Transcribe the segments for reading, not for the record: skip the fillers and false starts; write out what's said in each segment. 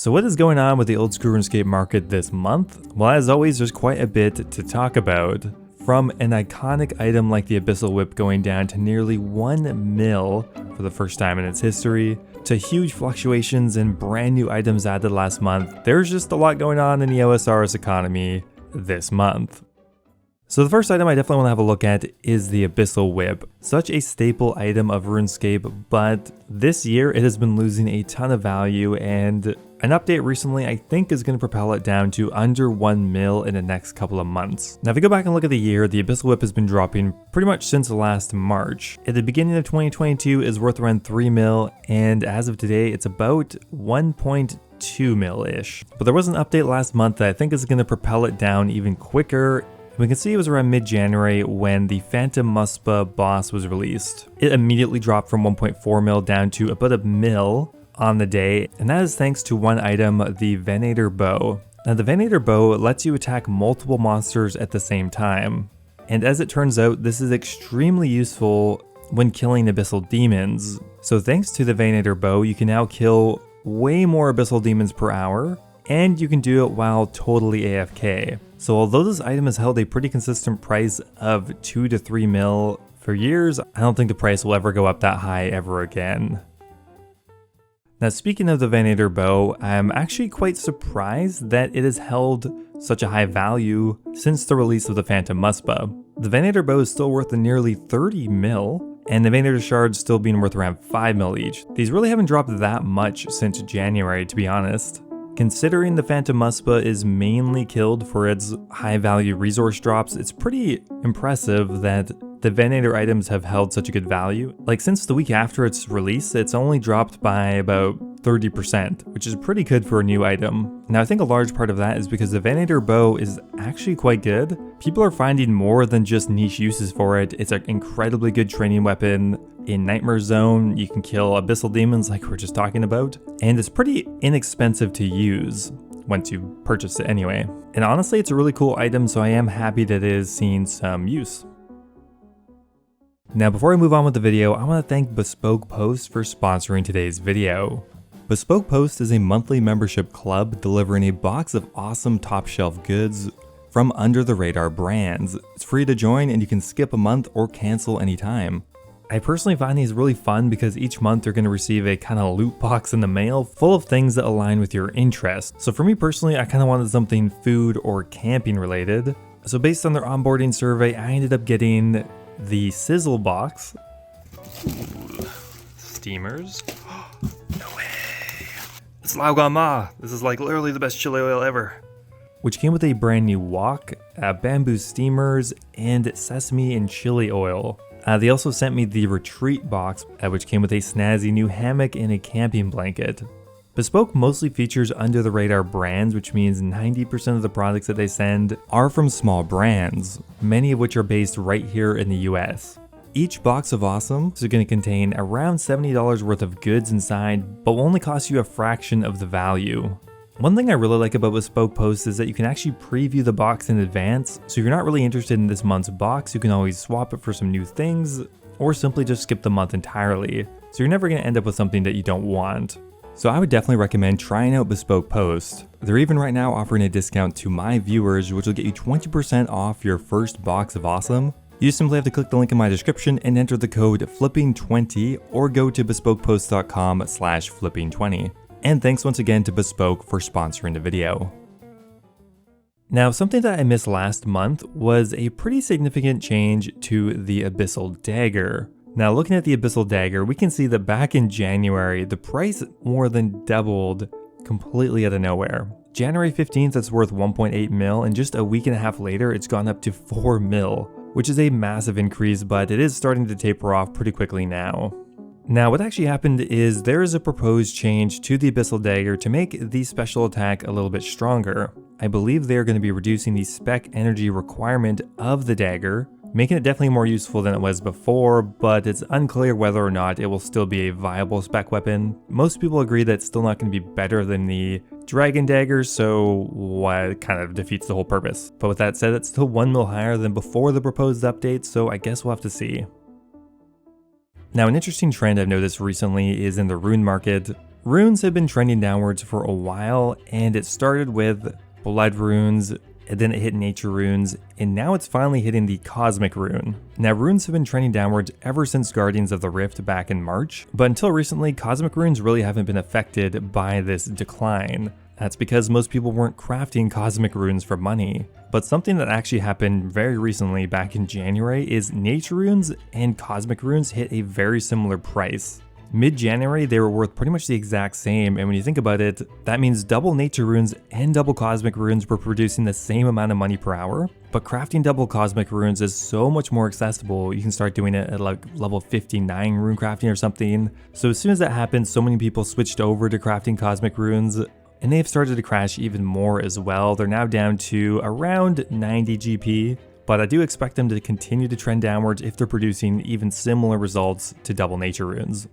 So what is going on with the Oldschool Runescape market this month? Well, as always, there's quite a bit to talk about. From an iconic item like the Abyssal Whip going down to nearly 1 mil for the first time in its history, to huge fluctuations and brand new items added last month, there's just a lot going on in the OSRS economy this month. So the first item I definitely want to have a look at is the Abyssal Whip. Such a staple item of RuneScape, but this year it has been losing a ton of value, and an update recently I think is going to propel it down to under 1 mil in the next couple of months. Now if you go back and look at the year, the Abyssal Whip has been dropping pretty much since last March. At the beginning of 2022 is worth around 3 mil, and as of today it's about 1.2 mil-ish. But there was an update last month that I think is going to propel it down even quicker. We can see it was around mid-January when the Phantom Muspa boss was released. It immediately dropped from 1.4 mil down to about 1 mil on the day, and that is thanks to one item, the Venator Bow. Now the Venator Bow lets you attack multiple monsters at the same time, and as it turns out, this is extremely useful when killing abyssal demons. So thanks to the Venator Bow, you can now kill way more abyssal demons per hour, and you can do it while totally AFK. So although this item has held a pretty consistent price of 2 to 3 mil for years, I don't think the price will ever go up that high ever again. Now speaking of the Venator Bow, I'm actually quite surprised that it has held such a high value since the release of the Phantom Muspa. The Venator Bow is still worth nearly 30 mil, and the Venator Shards still being worth around 5 mil each. These really haven't dropped that much since January, to be honest. Considering the Phantom Muspa is mainly killed for its high value resource drops, it's pretty impressive that the Venator items have held such a good value. Like since the week after its release, it's only dropped by about 30%, which is pretty good for a new item. Now I think a large part of that is because the Venator Bow is actually quite good. People are finding more than just niche uses for it. It's an incredibly good training weapon. In Nightmare Zone, you can kill abyssal demons like we were just talking about, and it's pretty inexpensive to use once you purchase it anyway. And honestly, it's a really cool item, so I am happy that it is seeing some use. Now before I move on with the video, I want to thank Bespoke Post for sponsoring today's video. Bespoke Post is a monthly membership club delivering a box of awesome top shelf goods from under the radar brands. It's free to join and you can skip a month or cancel anytime. I personally find these really fun because each month you're going to receive a kind of loot box in the mail full of things that align with your interests. So for me personally, I kind of wanted something food or camping related. So based on their onboarding survey, I ended up getting the Sizzle box. Ooh, steamers. No way. It's Lao Gan Ma. This is like literally the best chili oil ever. Which came with a brand new wok, bamboo steamers, and sesame and chili oil. They also sent me the Retreat box, which came with a snazzy new hammock and a camping blanket. Bespoke mostly features under the radar brands, which means 90% of the products that they send are from small brands, many of which are based right here in the US. Each box of awesome is going to contain around $70 worth of goods inside, but will only cost you a fraction of the value. One thing I really like about Bespoke Post is that you can actually preview the box in advance, so if you're not really interested in this month's box, you can always swap it for some new things, or simply just skip the month entirely, so you're never going to end up with something that you don't want. So I would definitely recommend trying out Bespoke Post. They're even right now offering a discount to my viewers, which will get you 20% off your first box of awesome. You just simply have to click the link in my description and enter the code FLIPPING20 or go to bespokepost.com/flipping20. And thanks once again to Bespoke for sponsoring the video. Now, something that I missed last month was a pretty significant change to the Abyssal Dagger. Now, looking at the Abyssal Dagger, we can see that back in January, the price more than doubled completely out of nowhere. January 15th, it's worth 1.8 mil, and just a week and a half later, it's gone up to 4 mil, which is a massive increase, but it is starting to taper off pretty quickly now. Now what actually happened is there is a proposed change to the Abyssal Dagger to make the special attack a little bit stronger. I believe they're going to be reducing the spec energy requirement of the dagger, making it definitely more useful than it was before, but it's unclear whether or not it will still be a viable spec weapon. Most people agree that it's still not going to be better than the Dragon Dagger, so what kind of defeats the whole purpose. But with that said, it's still 1 mil higher than before the proposed update, so I guess we'll have to see. Now, an interesting trend I've noticed recently is in the rune market. Runes have been trending downwards for a while, and it started with blood runes, and then it hit nature runes, and now it's finally hitting the cosmic rune. Now runes have been trending downwards ever since Guardians of the Rift back in March, but until recently, cosmic runes really haven't been affected by this decline. That's because most people weren't crafting cosmic runes for money. But something that actually happened very recently back in January is nature runes and cosmic runes hit a very similar price. Mid-January, they were worth pretty much the exact same, and when you think about it, that means double nature runes and double cosmic runes were producing the same amount of money per hour. But crafting double cosmic runes is so much more accessible. You can start doing it at like level 59 rune crafting or something. So as soon as that happened, so many people switched over to crafting cosmic runes, and they've started to crash even more as well. They're now down to around 90 GP. But I do expect them to continue to trend downwards if they're producing even similar results to double nature runes.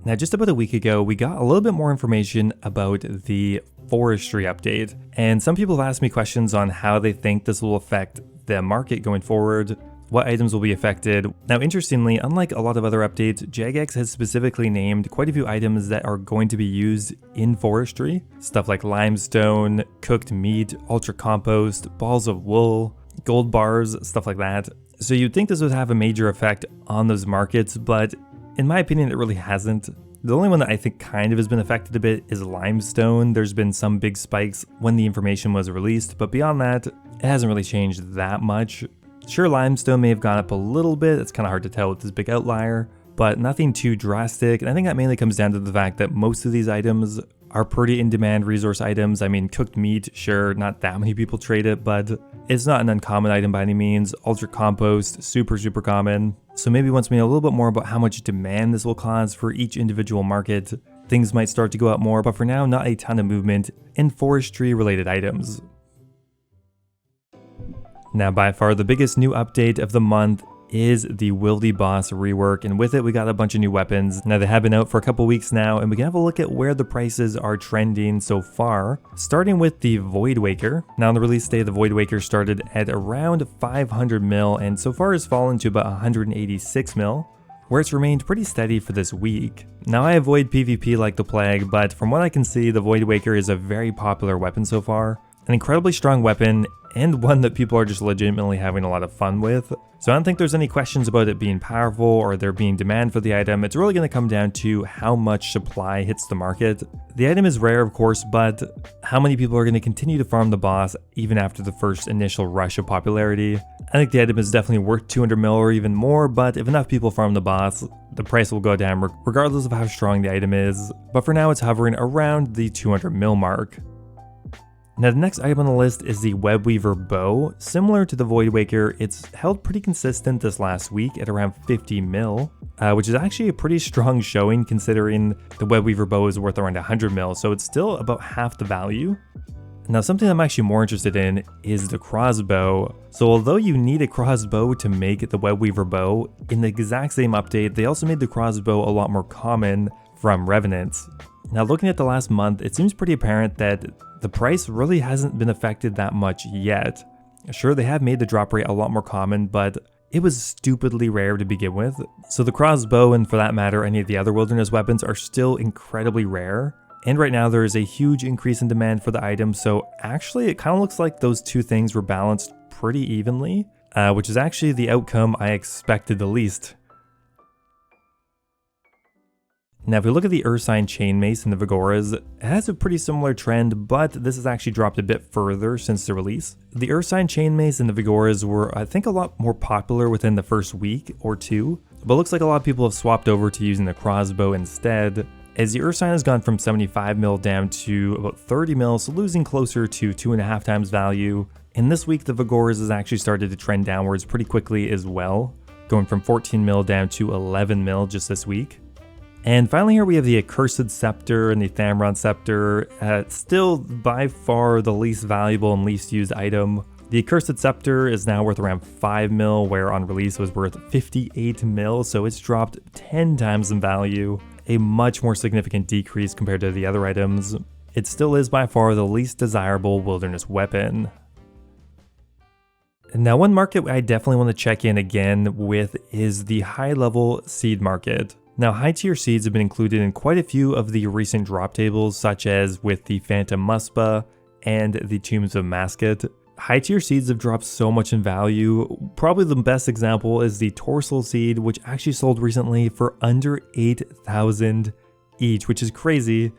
Now, just about a week ago, we got a little bit more information about the forestry update, and some people have asked me questions on how they think this will affect the market going forward, what items will be affected. Now, interestingly, unlike a lot of other updates, Jagex has specifically named quite a few items that are going to be used in forestry. Stuff like limestone, cooked meat, ultra compost, balls of wool, gold bars, stuff like that. So you'd think this would have a major effect on those markets, but in my opinion, it really hasn't. The only one that I think kind of has been affected a bit is limestone. There's been some big spikes when the information was released, but beyond that, it hasn't really changed that much. Sure, limestone may have gone up a little bit. It's kind of hard to tell with this big outlier, but nothing too drastic. And I think that mainly comes down to the fact that most of these items are pretty in-demand resource items. I mean, cooked meat, sure, not that many people trade it, but it's not an uncommon item by any means. Ultra compost, super common. So maybe once we know a little bit more about how much demand this will cause for each individual market, things might start to go up more, but for now, not a ton of movement in forestry-related items. Now, by far the biggest new update of the month is the wildy boss rework, and with it we got a bunch of new weapons. Now they have been out for a couple weeks now, and we can have a look at where the prices are trending so far, starting with the Void Waker. Now on the release day, the Void Waker started at around 500 mil and so far has fallen to about 186 mil, where it's remained pretty steady for this week. Now I avoid PvP like the plague, but from what I can see, the Void Waker is a very popular weapon so far, an incredibly strong weapon, and one that people are just legitimately having a lot of fun with. So I don't think there's any questions about it being powerful or there being demand for the item. It's really going to come down to how much supply hits the market. The item is rare, of course, but how many people are going to continue to farm the boss even after the first initial rush of popularity? I think the item is definitely worth 200 mil or even more, but if enough people farm the boss, the price will go down regardless of how strong the item is. But for now, it's hovering around the 200 mil mark. Now the next item on the list is the Webweaver Bow. Similar to the Void Waker, it's held pretty consistent this last week at around 50 mil, which is actually a pretty strong showing considering the Webweaver Bow is worth around 100 mil, so it's still about half the value. Now something I'm actually more interested in is the crossbow. So although you need a crossbow to make the Webweaver Bow, in the exact same update, they also made the crossbow a lot more common from Revenants. Now looking at the last month, it seems pretty apparent that the price really hasn't been affected that much yet. Sure, they have made the drop rate a lot more common, but it was stupidly rare to begin with. So the crossbow, and for that matter any of the other wilderness weapons, are still incredibly rare. And right now there is a huge increase in demand for the item, so actually it kind of looks like those two things were balanced pretty evenly, which is actually the outcome I expected the least. Now if we look at the Ursine Chain Mace and the Vigoras, it has a pretty similar trend, but this has actually dropped a bit further since the release. The Ursine Chain Mace and the Vigoras were, I think, a lot more popular within the first week or two, but it looks like a lot of people have swapped over to using the crossbow instead, as the Ursine has gone from 75 mil down to about 30 mil, so losing closer to 2.5 times value. And this week the Vigoras has actually started to trend downwards pretty quickly as well, going from 14 mil down to 11 mil just this week. And finally here we have the Accursed Scepter and the Thamron Scepter, still by far the least valuable and least used item. The Accursed Scepter is now worth around 5 mil, where on release it was worth 58 mil, so it's dropped 10 times in value, a much more significant decrease compared to the other items. It still is by far the least desirable wilderness weapon. Now one market I definitely want to check in again with is the high level seed market. Now, high tier seeds have been included in quite a few of the recent drop tables, such as with the Phantom Muspa and the Tombs of Masket. High tier seeds have dropped so much in value. Probably the best example is the Torsal seed, which actually sold recently for under 8,000 each, which is crazy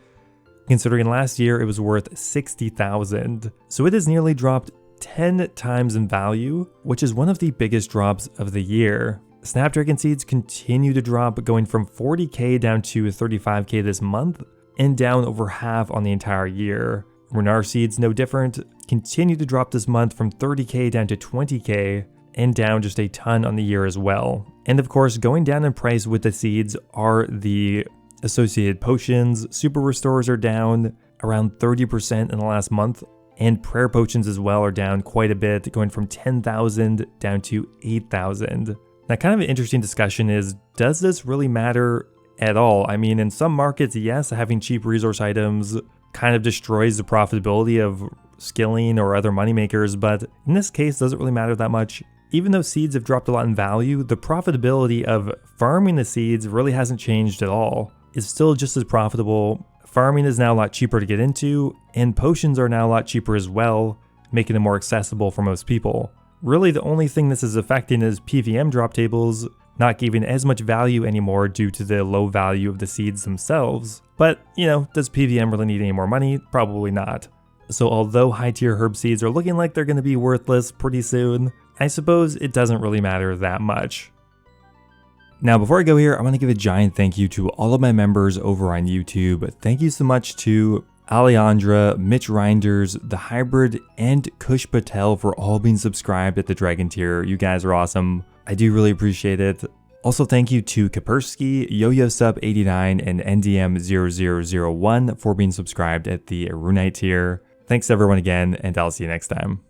considering last year it was worth 60,000. So it has nearly dropped 10 times in value, which is one of the biggest drops of the year. Snapdragon seeds continue to drop, going from 40k down to 35k this month, and down over half on the entire year. Runar seeds, no different, continue to drop this month from 30k down to 20k, and down just a ton on the year as well. And of course, going down in price with the seeds are the associated potions. Super restores are down around 30% in the last month, and prayer potions as well are down quite a bit, going from 10,000 down to 8,000. Now, kind of an interesting discussion is, does this really matter at all? I mean, in some markets, yes, having cheap resource items kind of destroys the profitability of skilling or other moneymakers, but in this case, does it really matter that much? Even though seeds have dropped a lot in value, the profitability of farming the seeds really hasn't changed at all. It's still just as profitable. Farming is now a lot cheaper to get into, and potions are now a lot cheaper as well, making them more accessible for most people. Really, the only thing this is affecting is PVM drop tables not giving as much value anymore due to the low value of the seeds themselves. But, does PVM really need any more money? Probably not. So although high tier herb seeds are looking like they're going to be worthless pretty soon, I suppose it doesn't really matter that much. Now, before I go here, I want to give a giant thank you to all of my members over on YouTube. Thank you so much to Alejandra, Mitch Reinders, The Hybrid, and Kush Patel for all being subscribed at the Dragon tier. You guys are awesome. I do really appreciate it. Also, thank you to Kapersky, YoYoSub89, and NDM0001 for being subscribed at the Runite tier. Thanks everyone again, and I'll see you next time.